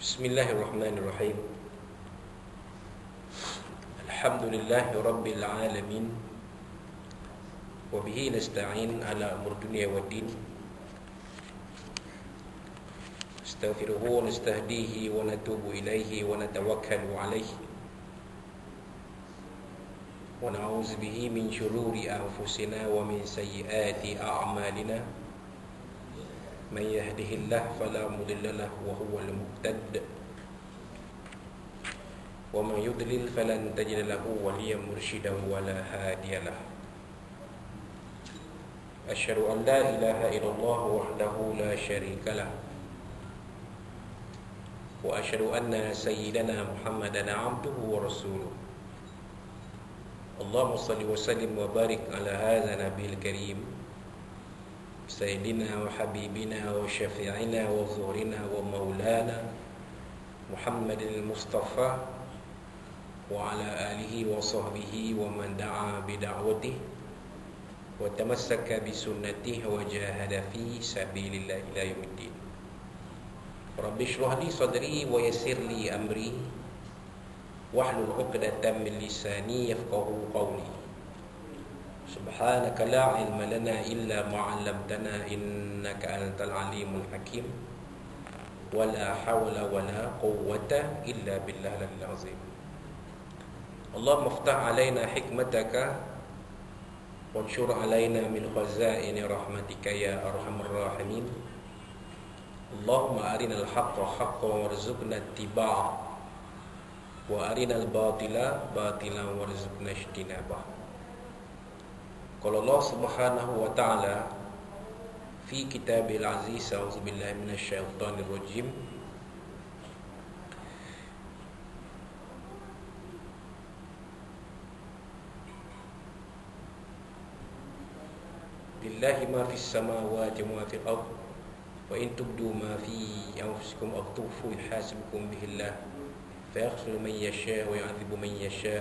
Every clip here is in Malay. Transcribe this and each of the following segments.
Bismillahirrahmanirrahim. Alhamdulillahi rabbil alamin. Wa bihi nasta'in ala umur dunya waddin. Astaghfiruhu wa nastahdihi wa natubu ilaihi wa natawakkalu alaihi. Wa na'udzu bihi min syururi anfusina wa min sayyiati a'malina. من يهده الله فلا مضل له وهو المهتد ومن يضلل فلن تجد له وليا مرشدا ولا هادي له أشهد أن لا إله إلا الله وحده لا شريك له وأشهد أن سيدنا محمدا عبده ورسوله اللهم صل وسلم وبارك على هذا النبي الكريم سيدنا وحبيبنا وشفيعنا وظهرنا ومولانا محمد المصطفى وعلى آله وصحبه ومن دعا بدعوته وتمسك بسنته وجاهد في سبيل الله إلى يوم الدين رب اشرح لي صدري ويسر لي أمري واحلل عقدة من لساني يفقهوا قولي Subhanaka la ilma lana illa ma 'allamtana innaka antal alimul hakim wala hawla wala quwwata illa billahil azim. Allahumma iftah 'alaina hikmataka wanshur 'alaina min khazaini rahmatika ya arhamar rahimin. Allahumma arinal haqqa haqqan warzuqna ittiba'ah wa arinal batila batilan warzuqna ijtinabah. Qala Allah Subhanahu wa ta'ala fi kitabil aziz, a'udzubillahi minasyaitonir rajim. Lillahi ma fis samawati wa ma fil ardh wa in tubdu ma fi anfusikum aw tukhfu yuhasibukum bihi Allah fa yaghfiru man yasha wa yu'adhibu man yasha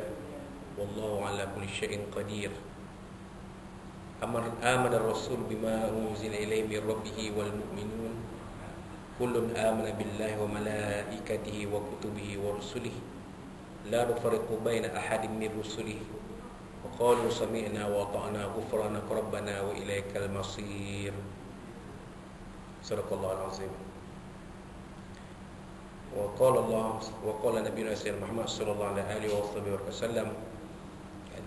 wallahu ala kulli syai'in qadir. آمن الرسول بما أنزل إليه من ربه والمؤمنون كل آمن بالله وملائكته وكتبه ورسله لا نفرق بين أحد من رسله وقالوا سمعنا وأطعنا غفرانك ربنا وإليك المصير. صدق الله العظيم. وقال نبينا سيدنا محمد صلى الله عليه وسلم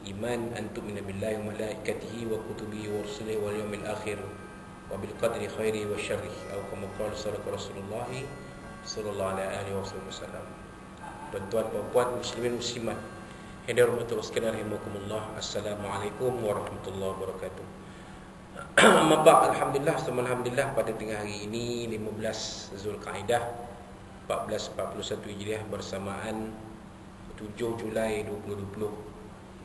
iman antum min billahi wa malaikatihi wa kutubihi wa rusulihi wal yawmil akhir wa bil qadri khairi wa syarri atau kama qala Rasulullah sallallahu alaihi wasallam. Tuan-tuan dan puan muslimin muslimat yang dirahmati Allah sekalian rahimakumullah, assalamualaikum warahmatullahi wabarakatuh. Amma ba'd, alhamdulillah pada tengah hari ini 15 Zulkaidah 1441 Hijriah bersamaan 7 Julai 2020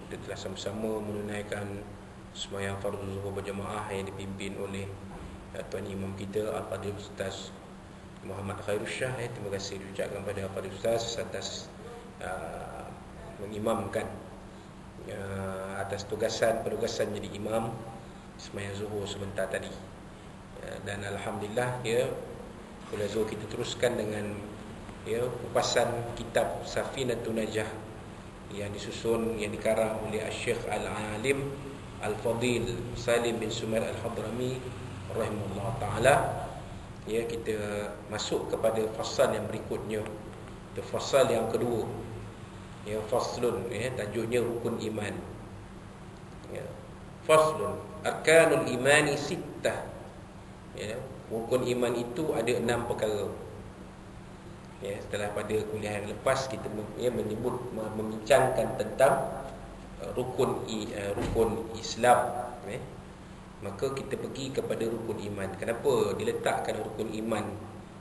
kita telah sama-sama menunaikan sembahyang fardu zuhur berjamaah yang dipimpin oleh Tuan Imam kita Al-Fadhil Ustaz Muhammad Khairul Shah. Terima kasih diucapkan pada Al-Fadhil Ustaz atas mengimamkan atas penugasan jadi imam sembahyang zuhur sebentar tadi. Dan alhamdulillah kuliah zuhur kita teruskan dengan kupasan kitab Safinatun Najah yang disusun, yang dikarang oleh Syekh Al-Alim Al-Fadhil Salim bin Sumair Al-Hadrami rahimahullah ta'ala. Kita masuk kepada fasal yang berikutnya, fasal yang kedua, faslun, tajuknya rukun iman. Faslun arkanul imani sittah. Rukun iman itu ada 6 perkara. Setelah pada kuliah yang lepas kita membincangkan tentang rukun Islam, maka kita pergi kepada rukun iman. Kenapa diletakkan rukun iman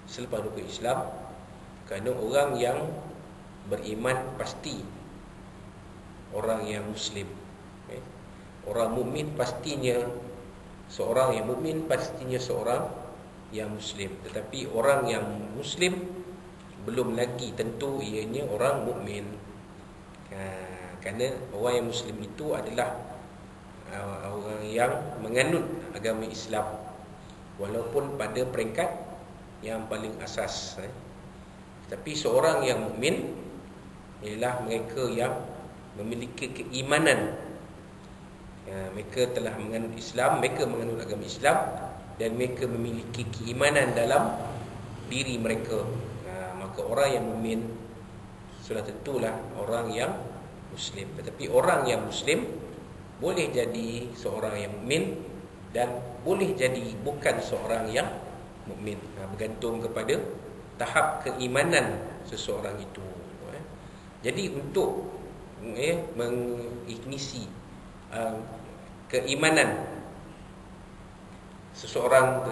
selepas rukun Islam? Kerana orang yang beriman pasti orang yang muslim. Orang mukmin pastinya seorang yang mukmin, pastinya seorang yang muslim. Tetapi orang yang muslim belum lagi tentu ianya orang mukmin. Kerana orang yang muslim itu adalah orang yang menganut agama Islam, walaupun pada peringkat yang paling asas. Tapi seorang yang mukmin ialah mereka yang memiliki keimanan. Mereka telah menganut Islam, mereka menganut agama Islam, dan mereka memiliki keimanan dalam diri mereka. Maka orang yang mukmin sudah tentulah orang yang Muslim. Tetapi orang yang Muslim boleh jadi seorang yang mukmin dan boleh jadi bukan seorang yang mukmin. Bergantung kepada tahap keimanan seseorang itu. Jadi untuk mengisi keimanan seseorang,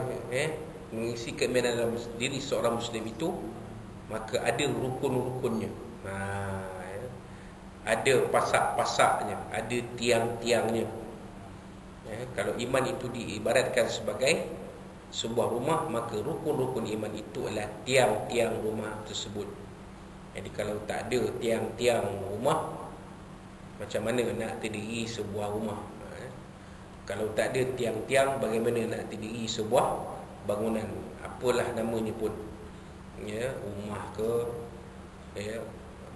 mengisi keimanan dalam diri seorang Muslim itu, maka ada rukun-rukunnya. Ada pasak-pasaknya, ada tiang-tiangnya. Kalau iman itu diibaratkan sebagai sebuah rumah, maka rukun-rukun iman itu adalah tiang-tiang rumah tersebut. Jadi kalau tak ada tiang-tiang rumah, macam mana nak terdiri sebuah rumah? Kalau tak ada tiang-tiang, bagaimana nak terdiri sebuah bangunan? Apalah namanya pun, rumah ke,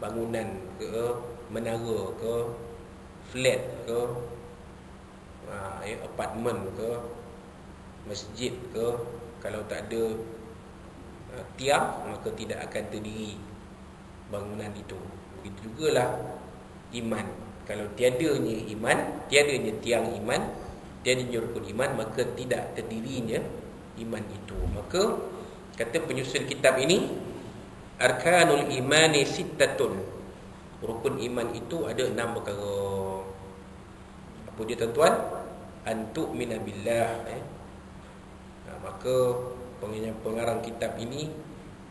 bangunan ke, menara ke, flat ke, apartmen ke, masjid ke, kalau tak ada tiang, maka tidak akan terdiri bangunan itu. Begitu jugalah iman. Kalau tiadanya iman, tiadanya tiang iman, tiadanya rukun iman, maka tidak terdirinya iman itu. Maka kata penyusun kitab ini, arkanul imani sittatun. Rukun iman itu ada 6 perkara. Apa dia tuan-tuan? Antu'mina billah. Maka pengarang kitab ini,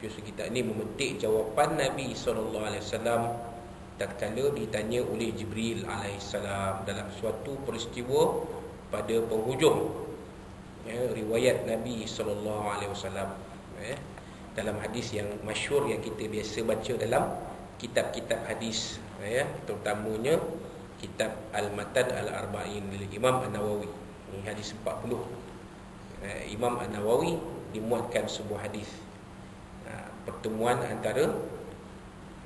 penyusun kitab ini memetik jawapan Nabi SAW tatkala ditanya oleh Jibril alaihissalam dalam suatu peristiwa pada penghujung riwayat Nabi SAW. Dalam hadis yang masyhur yang kita biasa baca dalam kitab-kitab hadis, terutamanya kitab Al-Matan Al-Arba'in milik Imam An-Nawawi. Ini hadis 40. Imam An-Nawawi dimuatkan sebuah hadis, pertemuan antara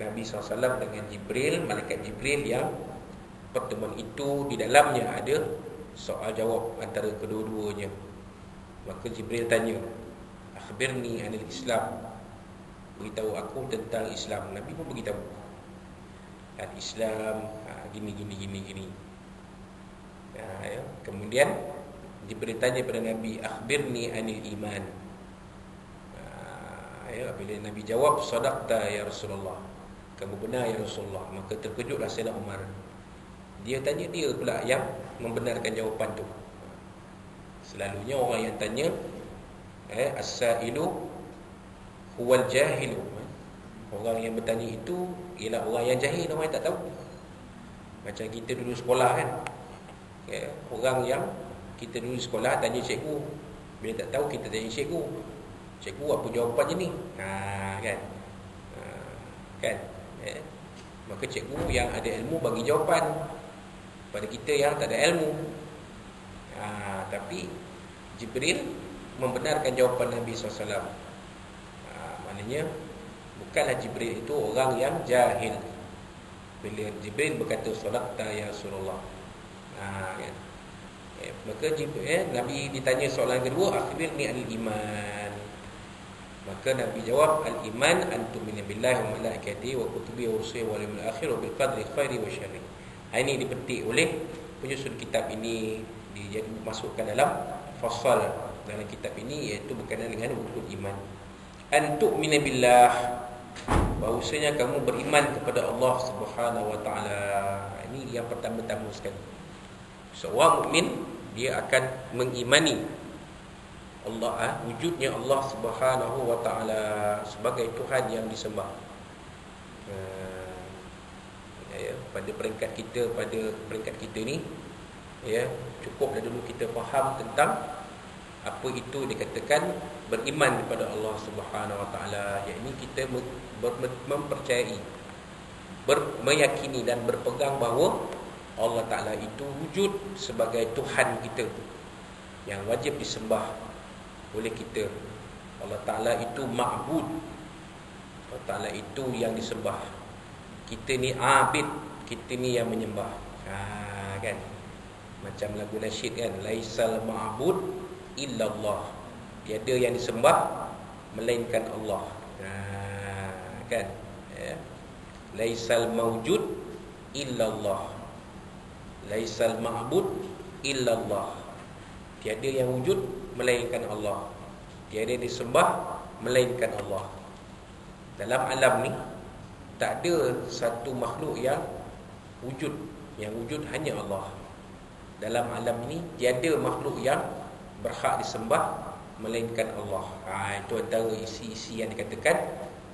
Nabi SAW dengan Jibril, malaikat Jibril, yang pertemuan itu di dalamnya ada soal jawab antara kedua-duanya. Maka Jibril tanya, akhbirni anil Islam, beritahu aku tentang Islam. Nabi pun beritahu Al-Islam gini. Kemudian Jibril tanya pada Nabi, akhbirni anil iman. Bila Nabi jawab, sadaqta ya Rasulullah, kamu benar ya Rasulullah, maka terkejutlah Sayyidina Umar. Dia tanya, dia pula yang membenarkan jawapan tu. Selalunya orang yang tanya, as-sailu huwal jahilu. Orang yang bertanya itu ialah orang yang jahil, orang yang tak tahu. Macam kita dulu sekolah kan, orang yang kita dulu sekolah tanya cikgu, bila tak tahu kita tanya cikgu, cikgu apa jawapannya ni? Kan? Maka cikgu yang ada ilmu bagi jawapan pada kita yang tak ada ilmu. Tapi Jibril membenarkan jawapan Nabi SAW. Maknanya bukanlah Jibril itu orang yang jahil. Bila Jibril berkata sadaqta ya Rasulullah, kan? Maka Nabi ditanya soalan kedua, akhbirni anil iman. Maka Nabi jawab, al-iman antumina billahi wa malaikatihi wa kutubihi wa rusulihi wal yawmil akhir wa bil qadri khairi wa syarri. Ini dipetik oleh penyusun kitab ini, dimasukkan dalam fasal dalam kitab ini, iaitu berkenaan dengan rukun iman. Antumina billah, bahawasanya kamu beriman kepada Allah Subhanahu wa taala. Ini yang pertama-tama sekali. Seorang mukmin dia akan mengimani Allah, wujudnya Allah Subhanahu wa taala sebagai Tuhan yang disembah. Pada peringkat kita ni, cukup dah dulu kita faham tentang apa itu dikatakan beriman kepada Allah Subhanahu wa taala. Iaitu kita mempercayai, meyakini dan berpegang bahawa Allah Ta'ala itu wujud sebagai Tuhan kita yang wajib disembah oleh kita. Allah Ta'ala itu ma'bud, Allah Ta'ala itu yang disembah. Kita ni abid, kita ni yang menyembah. Kan? Macam lagu nasyid kan, laisal ma'bud illallah. Tiada yang disembah melainkan Allah. Kan? Ya. Laisal mawjud illallah. Laisal ma'bud illallah. Tiada yang wujud melainkan Allah. Tiada yang disembah melainkan Allah. Dalam alam ni tak ada satu makhluk yang wujud. Yang wujud hanya Allah. Dalam alam ni tiada makhluk yang berhak disembah melainkan Allah. Itu antara isi-isi yang dikatakan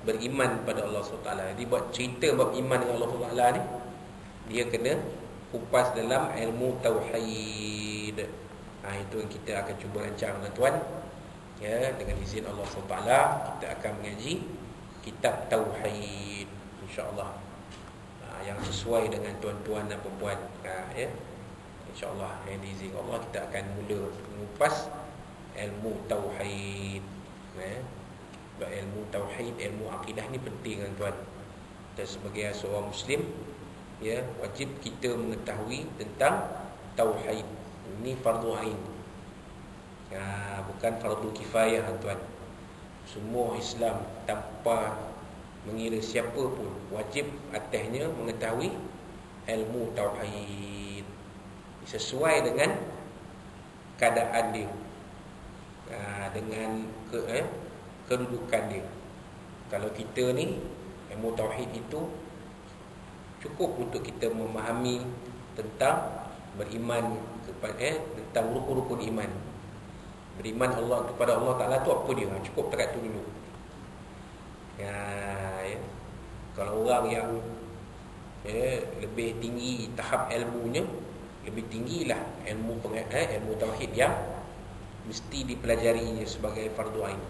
beriman pada Allah SWT. Jadi buat cerita bab iman dengan Allah SWT ni, dia kena kupas dalam ilmu tauhid. Itu yang kita akan cuba rancang, tuan-tuan. Ya, dengan izin Allah SWT kita akan mengaji kitab tauhid, insya-Allah. Yang sesuai dengan tuan-tuan dan puan-puan. Ya. InsyaAllah yang diizin Allah kita akan mula mengupas ilmu tauhid. Sebab ilmu tauhid, ilmu akidah ni penting, tuan. Dan sebagai seorang Muslim, ya, wajib kita mengetahui tentang tauhid. Ini fardu ain. Bukan fardu kifayah, tuan. Semua Islam tanpa mengira siapa pun wajib atasnya mengetahui ilmu tauhid sesuai dengan keadaan dia, dengan kedudukan dia. Kalau kita ni ilmu tauhid itu cukup untuk kita memahami tentang beriman kepada tentang rukun-rukun iman. Beriman Allah kepada Allah Ta'ala tu apa dia? Cukup dekat tu dulu. Ya. Kalau orang yang lebih tinggi tahap ilmunya, lebih tinggilah ilmu ilmu tauhid yang mesti dipelajarinya sebagai fardu ain.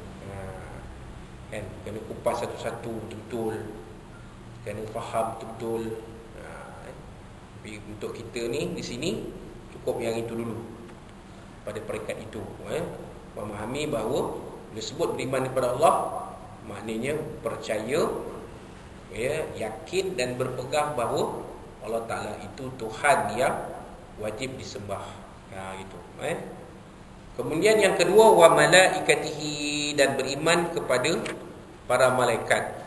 Kan, kena kupas satu-satu betul-betul, kena faham betul-betul. Tapi untuk kita ni di sini cukup yang itu dulu. Pada peringkat itu, memahami bahawa disebut beriman kepada Allah maknanya percaya, yakin dan berpegang bahawa Allah Ta'ala itu Tuhan yang wajib disembah. Gitu. Kemudian yang kedua, wa malaikatihi, dan beriman kepada para malaikat.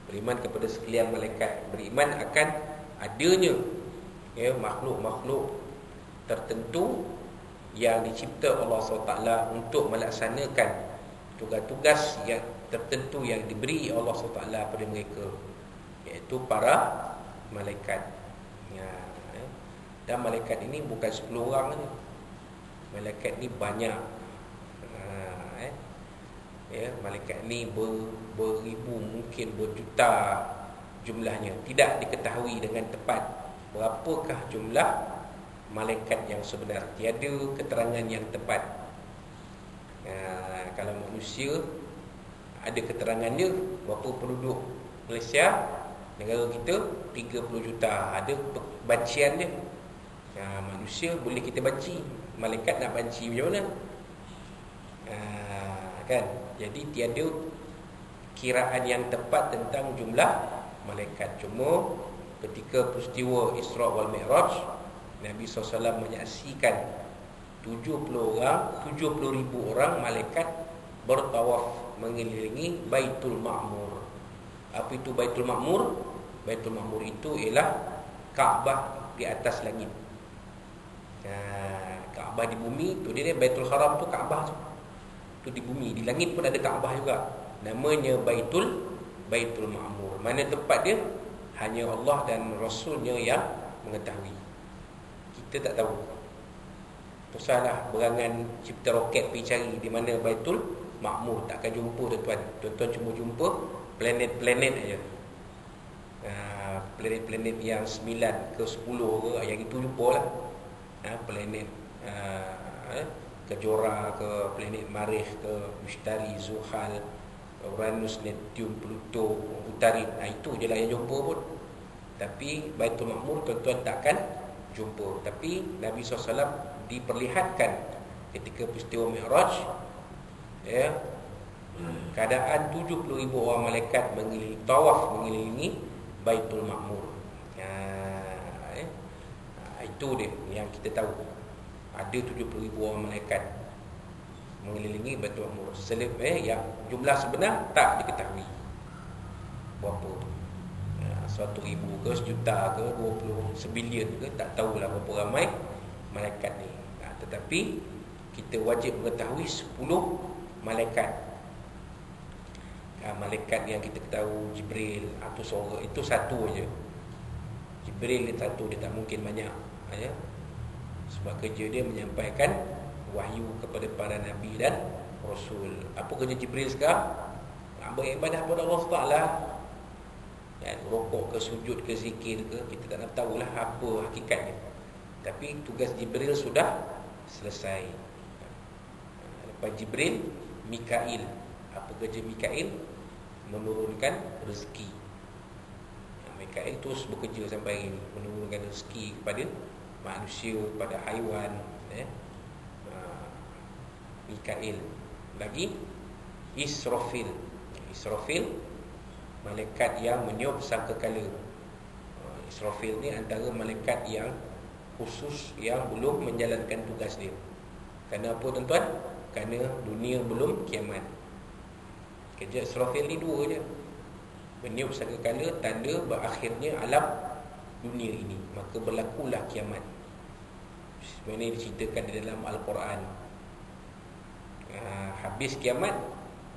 Beriman kepada sekalian malaikat. Beriman akan adanya makhluk-makhluk tertentu yang dicipta Allah SWT untuk melaksanakan tugas-tugas yang tertentu yang diberi Allah SWT pada mereka, iaitu para malaikat. Dan malaikat ini bukan 10 orang saja. Malaikat ni banyak. Malaikat ni beribu, mungkin berjuta jumlahnya. Tidak diketahui dengan tepat berapakah jumlah malaikat yang sebenar. Tiada keterangan yang tepat. Kalau manusia ada keterangannya, berapa penduduk Malaysia, negara kita 30 juta, ada bancian dia. Manusia boleh kita banci, malaikat nak banci macam mana? Kan? Jadi tiada kiraan yang tepat tentang jumlah malaikat. Cuma ketika peristiwa Isra wal Mi'raj, Nabi SAW menyaksikan 70 ribu orang malaikat bertawaf mengelilingi Baitul Ma'mur. Apa itu Baitul Ma'mur? Baitul Ma'mur itu ialah Kaabah di atas langit. Kaabah di bumi tu dia Baitul Haram tu, Kaabah tu di bumi. Di langit pun ada Kaabah juga. Namanya Baitul Ma'mur. Mana tempat dia? Hanya Allah dan Rasulnya yang mengetahui. Kita tak tahu. Susahlah berangan cipta roket pergi cari di mana Baitul Ma'mur. Takkan jumpa, tuan-tuan. Tuan-tuan cuma jumpa planet-planet aja. Planet-planet yang 9 ke 10 ke, yang itu jumpalah. Planet Kejora ke, planet Marikh ke, Mushtari, Zuhal, Uranus, Neptune, Pluto, Utarin. Itu je lah yang jumpa pun. Tapi Baitul Ma'mur tuan-tuan takkan jumpa. Tapi Nabi SAW diperlihatkan ketika peristiwa Mi'raj, keadaan 70,000 orang malaikat mengelilingi, tawaf mengelilingi Baitul Ma'mur. Itu dia yang kita tahu. Ada 70,000 orang malaikat mengelilingi Baitul Ma'mur. Yang jumlah sebenar tak diketahui berapa. 100,000 ke, sejuta ke, 20 sebilion ke, tak tahulah berapa ramai malaikat ni. Tetapi kita wajib mengetahui 10 malaikat. Malaikat yang kita tahu Jibril, atau seorang itu satu aja. Jibril dia satu, dia tak mungkin banyak, ya. Sebab kerja dia menyampaikan wahyu kepada para nabi dan rasul. Apa kerja Jibril sekarang? Beribadah kepada Allah Taala. Ya, rokok ke, sujud ke, zikir ke, kita tak nak tahulah apa hakikatnya. Tapi tugas Jibril sudah selesai. Lepas Jibril, Mikail. Apa kerja Mikail? Menurunkan rezeki. Mikail terus bekerja sampai hari ini, menurunkan rezeki kepada manusia, kepada haiwan, ya. Mikail. Lagi Israfil. Israfil, malaikat yang meniup sangkakala. Israfil ni antara malaikat yang khusus yang belum menjalankan tugas dia. Kerana apa tuan-tuan? Kerana dunia belum kiamat. Kerja Israfil ni dua je. Meniup sangkakala, tanda berakhirnya alam dunia ini. Maka berlakulah kiamat. Sebenarnya diceritakan di dalam Al-Quran. Habis kiamat,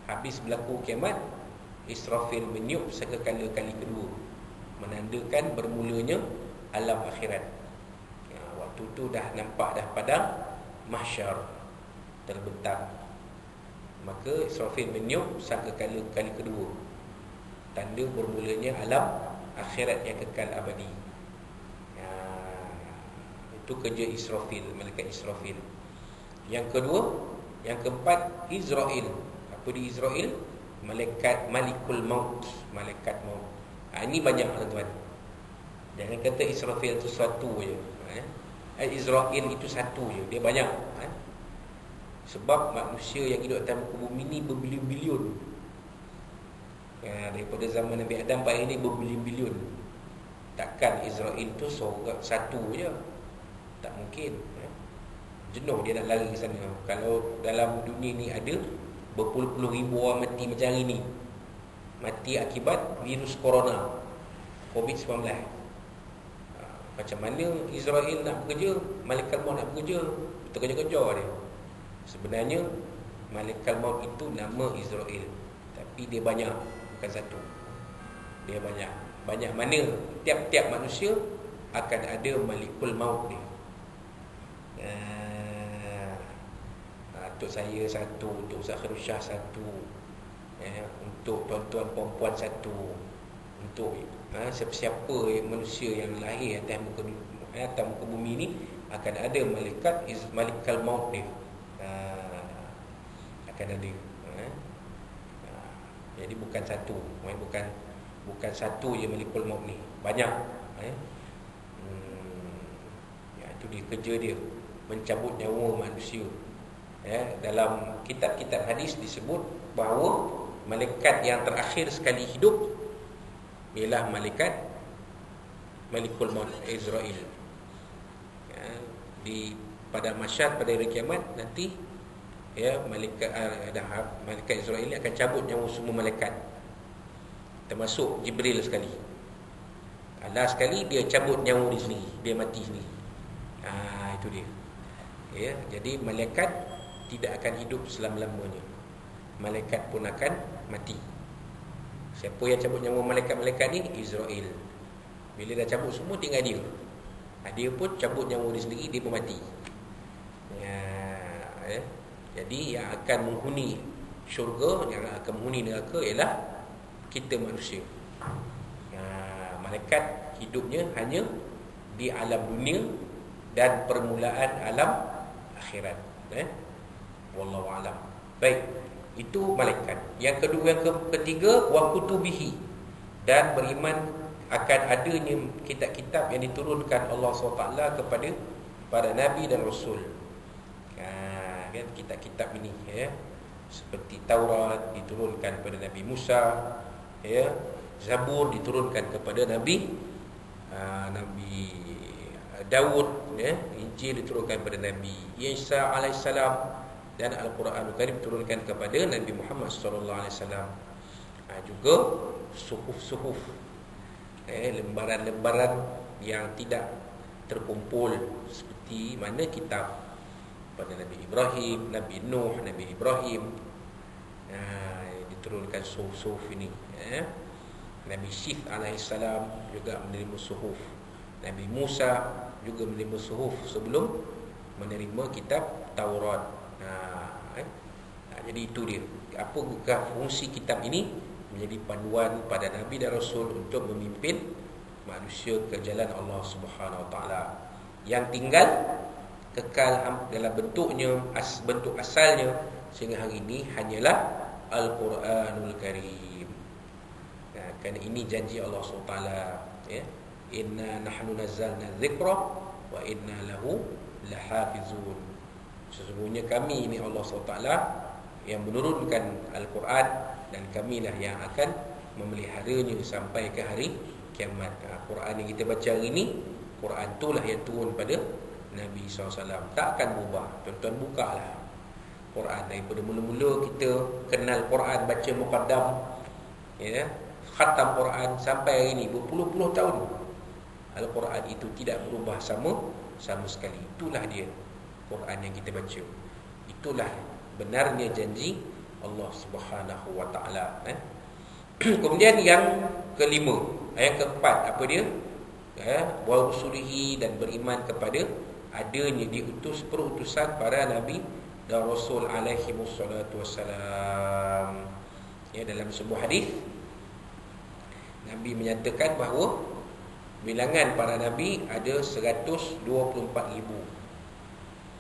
habis berlaku kiamat, Israfil meniup sangkakala kali kedua, menandakan bermulanya alam akhirat. Waktu tu dah nampak dah padang mahsyar terbentang. Maka Israfil meniup sangkakala kali kedua, tanda bermulanya alam akhirat yang kekal abadi. Itu kerja Israfil, malaikat Israfil. Yang kedua, yang keempat, Israel. Apa di Israel? Malaikat Malikul Maut, malaikat maut. Ini banyak tuan-tuan. Jangan kata Israfil itu satu je. Israel itu satu je, dia banyak. Sebab manusia yang hidup atas muka bumi ni berbilion-bilion. Daripada zaman Nabi Adam pada ini berbilion-bilion. Takkan Israel itu satu je? Tak mungkin. Jenuh dia nak lari ke sana. Kalau dalam dunia ni ada berpuluh-puluh ribu orang mati macam hari ni, mati akibat virus corona, COVID-19. Macam mana Israel nak bekerja, malaikat maut nak bekerja, terkejar-kejar dia. Sebenarnya malaikat maut itu nama Israel, tapi dia banyak, bukan satu. Dia banyak. Banyak mana tiap-tiap manusia akan ada malikul maut dia. Untuk saya satu, untuk Ustaz Khairul satu, untuk tuan-tuan perempuan satu, untuk siapa-siapa manusia yang lahir atas muka bumi ni akan ada malikal maut dia. Akan ada. Jadi bukan satu, bukan satu je malikul maut ni, banyak. Itu dia kerja dia, mencabut nyawa manusia. Dalam kitab-kitab hadis disebut bahawa malaikat yang terakhir sekali hidup ialah Malikul Maut Israel. Pada masyad, pada hari kiamat nanti, malaikat Israel ini akan cabut nyawa semua malaikat, termasuk Jibril sekali. Last sekali dia cabut nyawa dia sendiri, dia mati sendiri. Itu dia. Jadi malaikat tidak akan hidup selama-lamanya. Malaikat pun akan mati. Siapa yang cabut nyawa malaikat-malaikat ni? Israel. Bila dah cabut semua, tinggal dia. Dia pun cabut nyawa dia sendiri, dia pun mati. Jadi yang akan menghuni syurga, yang akan menghuni neraka ialah kita manusia. Malaikat hidupnya hanya di alam dunia dan permulaan alam akhirat. Wallahu alam. Baik, itu malaikat. Yang kedua, yang ketiga, wa kutubihi, dan beriman akan adanya kitab-kitab yang diturunkan Allah SWT kepada para nabi dan rasul. Kitab-kitab ini, Seperti Taurat diturunkan kepada Nabi Musa, ya, Zabur diturunkan kepada Nabi Daud, ya, Injil diturunkan kepada Nabi Isa alaihissalam, dan Al-Quranul Karim diturunkan kepada Nabi Muhammad sallallahu alaihi wasallam. Juga suhuf-suhuf, lembaran-lembaran yang tidak terkumpul seperti mana kitab pada Nabi Ibrahim, Nabi Nuh, Nabi Ibrahim, diturunkan suhuf-suhuf ini, Nabi Syith alaihissalam juga menerima suhuf. Nabi Musa juga menerima suhuf sebelum menerima kitab Taurat. Jadi itu dia. Apakah fungsi kitab ini? Menjadi panduan pada Nabi dan Rasul untuk memimpin manusia ke jalan Allah Subhanahu Wa Taala. Yang tinggal kekal dalam bentuknya, bentuk asalnya sehingga hari ini hanyalah Al-Quranul Karim. Kerana ini janji Allah SWT, ya, inna nahnu nazzalna dzikra wa inna lahu lahafizun. Sesungguhnya kami ini Allah SWT yang menurunkan Al-Quran, dan kamilah yang akan memeliharanya sampai ke hari kiamat. Quran yang kita baca hari ini, Quran itulah yang turun pada Nabi SAW. Tak akan berubah. Tuan-tuan bukalah Quran daripada mula-mula kita kenal Quran, baca muqaddam, ya, khatam Quran sampai hari ini berpuluh-puluh tahun, Al-Quran itu tidak berubah sama sekali. Itulah dia Quran yang kita baca. Itulah benarnya janji Allah Subhanahu Wa Taala. Kemudian yang kelima, yang keempat, apa dia? Wa rusulihi, dan beriman kepada adanya perutusan para nabi dan rasul alaihi wassalatu wassalam. Ya, dalam sebuah hadis Nabi menyatakan bahawa bilangan para nabi ada 124,000.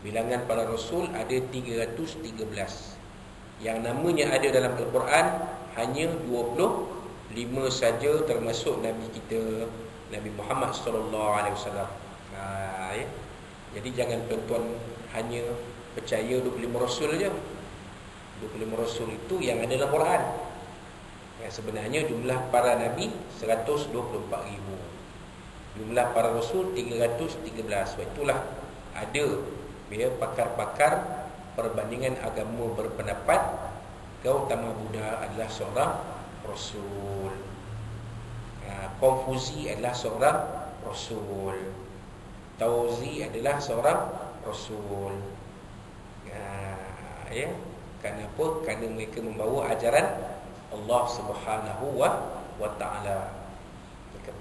Bilangan para rasul ada 313. Yang namanya ada dalam Al-Quran hanya 25 saja, termasuk Nabi kita, Nabi Muhammad sallallahu alaihi wasallam. Ya. Jadi jangan tuan-tuan hanya percaya 25 rasul saja. 25 rasul itu yang ada dalam Quran. Yang sebenarnya jumlah para nabi 124,000. Jumlah para rasul 313. Sebab itulah ada pakar-pakar perbandingan agama berpendapat Gautama Buddha adalah seorang rasul, Konfusi adalah seorang rasul, Tauzi adalah seorang rasul. Ya, kenapa? Kerana mereka membawa ajaran Allah Subhanahu wa Ta'ala.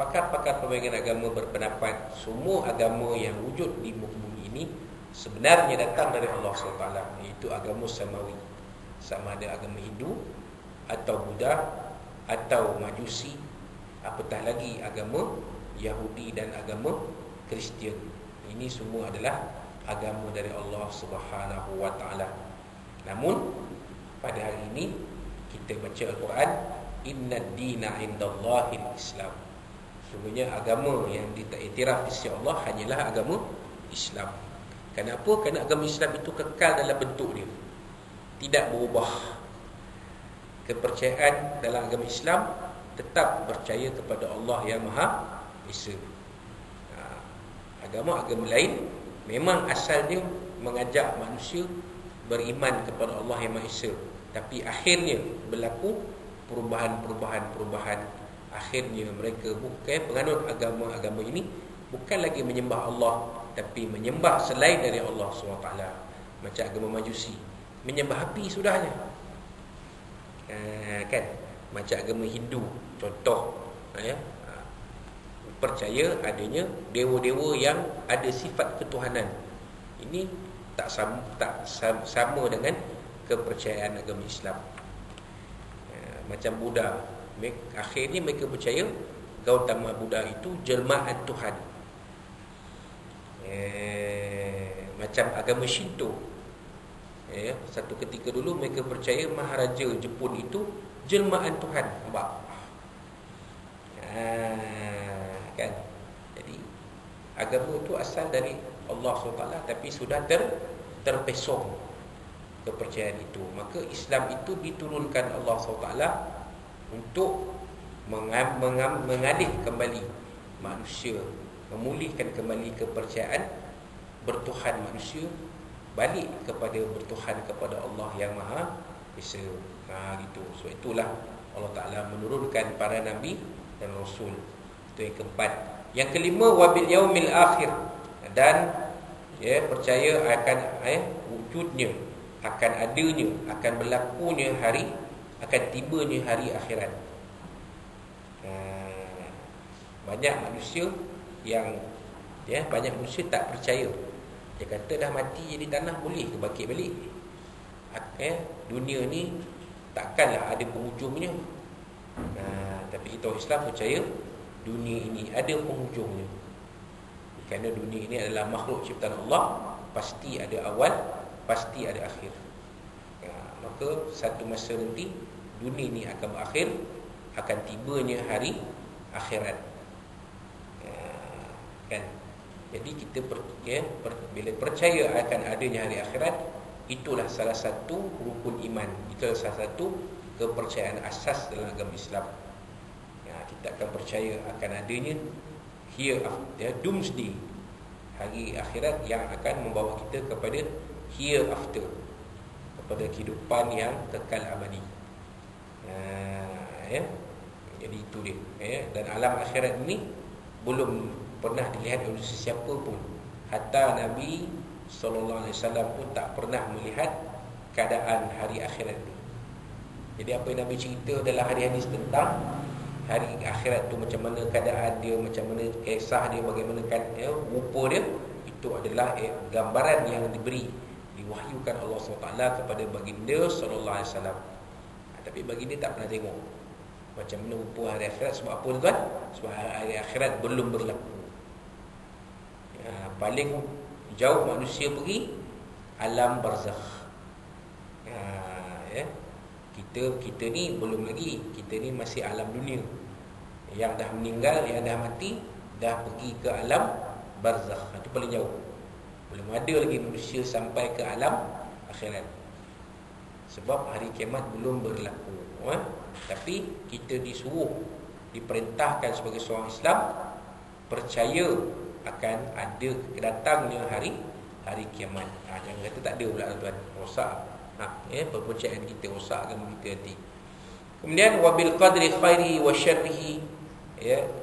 Pakar-pakar perbandingan agama berpendapat semua agama yang wujud di muka bumi ini sebenarnya datang dari Allah SWT, iaitu agama samawi. Sama ada agama Hindu atau Buddha atau Majusi, apatah lagi agama Yahudi dan agama Kristian. Ini semua adalah agama dari Allah Subhanahu Wa Ta'ala. Namun pada hari ini kita baca Al-Quran, innad dina indallahil Islam. Sesungguhnya agama yang diiktiraf di sisi Allah hanyalah agama Islam. Kenapa? Kerana agama Islam itu kekal dalam bentuk dia, tidak berubah. Kepercayaan dalam agama Islam tetap percaya kepada Allah yang Maha Esa. Agama-agama lain memang asalnya mengajak manusia beriman kepada Allah yang Maha Esa, tapi akhirnya berlaku perubahan. Akhirnya mereka bukan penganut agama-agama ini, bukan lagi menyembah Allah, tapi menyembah selain dari Allah SWT. Macam agama Majusi, menyembah api sudahnya, kan? Macam agama Hindu, contoh, ya, percaya adanya dewa-dewa yang ada sifat ketuhanan. Ini tak sama dengan kepercayaan agama Islam. Macam Buddha, akhirnya mereka percaya Gautama Buddha itu jelmaan Tuhan. Macam agama Shinto, satu ketika dulu mereka percaya Maharaja Jepun itu jelmaan Tuhan. Nampak? Kan? Jadi agama itu asal dari Allah SWT, tapi sudah terpesong. kepercayaan itu. Maka Islam itu diturunkan Allah SWT untuk mengalih kembali manusia, memulihkan kembali kepercayaan bertuhan manusia balik kepada bertuhan kepada Allah yang Maha Esa. Gitu. So itulah Allah Taala menurunkan para nabi dan rasul. Itu yang keempat. Yang kelima, wabil yaumil akhir, dan percaya akan wujudnya, akan adanya, akan berlakunya hari, akan tibanya hari akhirat. Banyak manusia yang banyak manusia tak percaya. Dia kata dah mati jadi tanah, boleh ke bangkit balik? Dunia ni takkanlah ada penghujungnya. Tapi kita Islam percaya dunia ini ada penghujungnya. Kerana dunia ini adalah makhluk ciptaan Allah, pasti ada awal, pasti ada akhir. Maka satu masa nanti dunia ini akan berakhir, akan tibanya hari akhirat. Kan? Jadi kita bila percaya akan adanya hari akhirat, itulah salah satu rukun iman. Itulah salah satu kepercayaan asas dalam agama Islam. Kita akan percaya akan adanya doomsday, hari akhirat yang akan membawa kita kepada hereafter, kepada kehidupan yang kekal abadi. Jadi itu dia. Dan alam akhirat ini belum pernah dilihat oleh sesiapa pun. Hatta Nabi SAW pun tak pernah melihat keadaan hari akhirat itu. Jadi apa yang Nabi cerita dalam hadis-hadis tentang hari akhirat tu, macam mana keadaan dia, macam mana kisah dia, bagaimana rupa dia, itu adalah gambaran yang diwahyukan Allah SWT kepada baginda SAW. Tapi baginda tak pernah tengok macam mana rupa hari akhirat. Sebab apa tuan? Sebab hari akhirat belum berlaku. Paling jauh manusia pergi alam barzakh. Kita ni belum lagi. Kita ni masih alam dunia. Yang dah meninggal, yang dah mati, dah pergi ke alam barzakh. Itu paling jauh. Belum ada lagi manusia sampai ke alam akhirat. Sebab hari kiamat belum berlaku. Tapi kita diperintahkan sebagai seorang Islam percaya akan ada kedatangnya hari kiamat. Jangan kata tak ada pula tuan. Rosak perpercayaan kita, rosakkan kita nanti. Kemudian wabil qadri khairi wa syarrihi,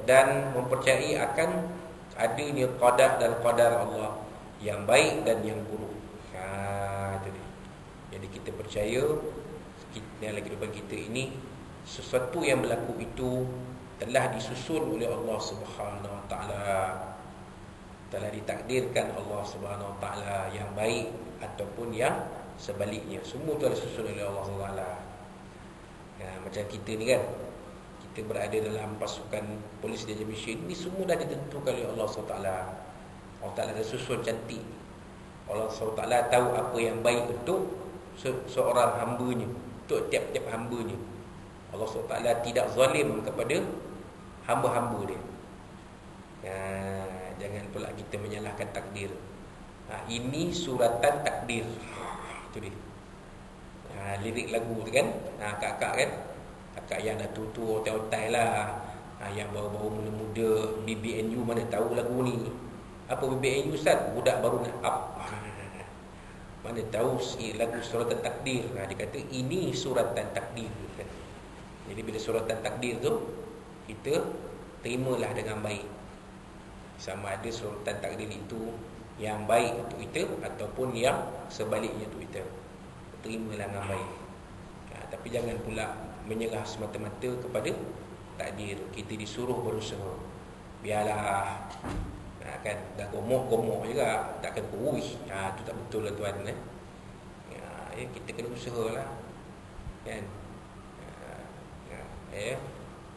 dan mempercayai akan adanya qadar dan qadar Allah, yang baik dan yang buruk. Itu dia. Jadi kita percaya dalam kehidupan kita ini sesuatu yang berlaku itu telah disusun oleh Allah Subhanahu Wa Taala, telah ditakdirkan Allah Subhanahu Wa Taala yang baik ataupun yang sebaliknya. Semua telah disusun oleh Allah Subhanahu Wa Taala. Macam kita ni kan, kita berada dalam pasukan polis dan Malaysia ini, semua dah ditentukan oleh Allah Subhanahu Wa Taala. Allah Taala dah susun cantik. Allah Subhanahu Wa Taala tahu apa yang baik untuk seorang hamba-Nya, untuk tiap-tiap hamba-Nya. Allah SWT tidak zalim kepada hamba-hamba dia. Jangan pula kita menyalahkan takdir. Ini suratan takdir. Itu dia. Lirik lagu tu kan, kakak kan, kakak yang dah tua-tua, otai-otai lah, yang baru-baru muda-muda, BBNU mana tahu lagu ni. Apa BBNU Ustaz? Budak baru nak up. Mana tahu lagu suratan takdir. Dia kata ini suratan takdir. Jadi bila suratan takdir tu, kita terimalah dengan baik. Sama ada suratan takdir itu yang baik untuk kita ataupun yang sebaliknya untuk kita, terimalah dengan baik. Tapi jangan pula menyerah semata-mata kepada takdir. Kita disuruh berusaha. Biarlah kan dah gomok-gomok juga, takkan kurus. Tu tak betul lah tuan. Kita kena usahalah, kan.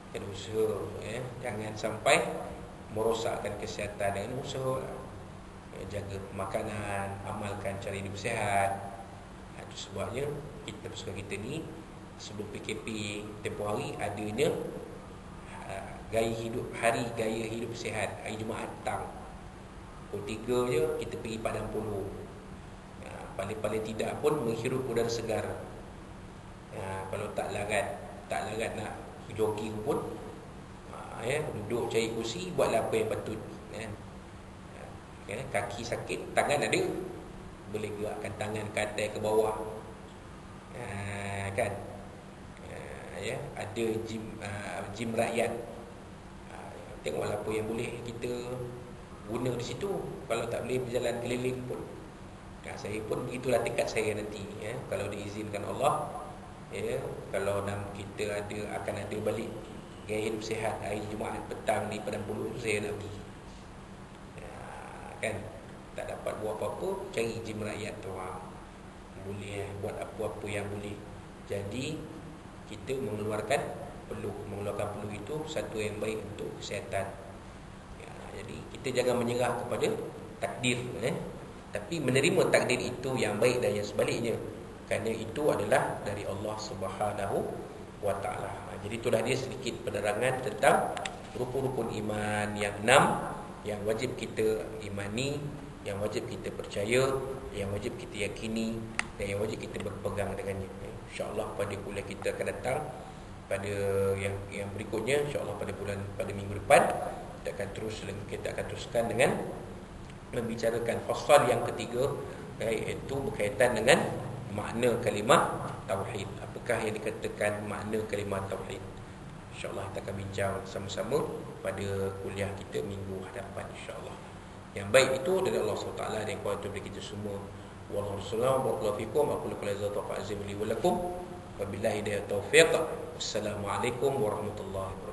Kena usaha, jangan sampai merosakkan kesihatan. Dengan usaha lah. Jaga makanan, amalkan cara hidup sihat. Itu sebabnya kita pasukan kita ni sebelum PKP tempoh hari adanya gaya hidup sihat. Hari Jumaat petang pukul 3 je kita pergi Padang Polo. paling-paling tidak pun menghirup udara segar. Kalau tak larat nak jogging pun, duduk cari kursi, buatlah apa yang patut, kan. Kaki sakit, tangan ada, boleh gerakkan tangan ke atas ke bawah, kan. Ada gym rakyat, tengoklah apa yang boleh kita guna di situ. Kalau tak boleh berjalan keliling pun, saya pun begitulah tekad saya nanti, kalau diizinkan Allah, kalau kita akan ada balik gaya hidup sihat hari Jumaat petang di Padang Puluh, saya nak pergi, kan. Tak dapat buat apa-apa, cari gym rakyat tu, boleh buat apa-apa yang boleh. Jadi kita mengeluarkan peluh itu satu yang baik untuk kesihatan. Jadi kita jangan menyerah kepada takdir, tapi menerima takdir itu yang baik dan yang sebaliknya, kerana itu adalah dari Allah Subhanahu wa taala. Jadi itulah dia sedikit penerangan tentang rukun-rukun iman yang 6 yang wajib kita imani, yang wajib kita percaya, yang wajib kita yakini, dan yang wajib kita berpegang dengannya. InsyaAllah pada kuliah kita akan datang, pada yang berikutnya, InsyaAllah pada minggu depan kita akan teruskan dengan membicarakan fasal yang ketiga, iaitu berkaitan dengan makna kalimah tauhid. Apakah yang dikatakan makna kalimah tauhid? InsyaAllah kita akan bincang sama-sama pada kuliah kita minggu hadapan, insyaAllah. Yang baik itu dari Allah SWT dan yang kuat itu dari kita semua. Wallahu a'lam. Barakallahu fikum. Aku lakukan lazat wa azim li wa lakum. Wabillahi hidayah taufiq. Wassalamualaikum warahmatullahi wabarakatuh.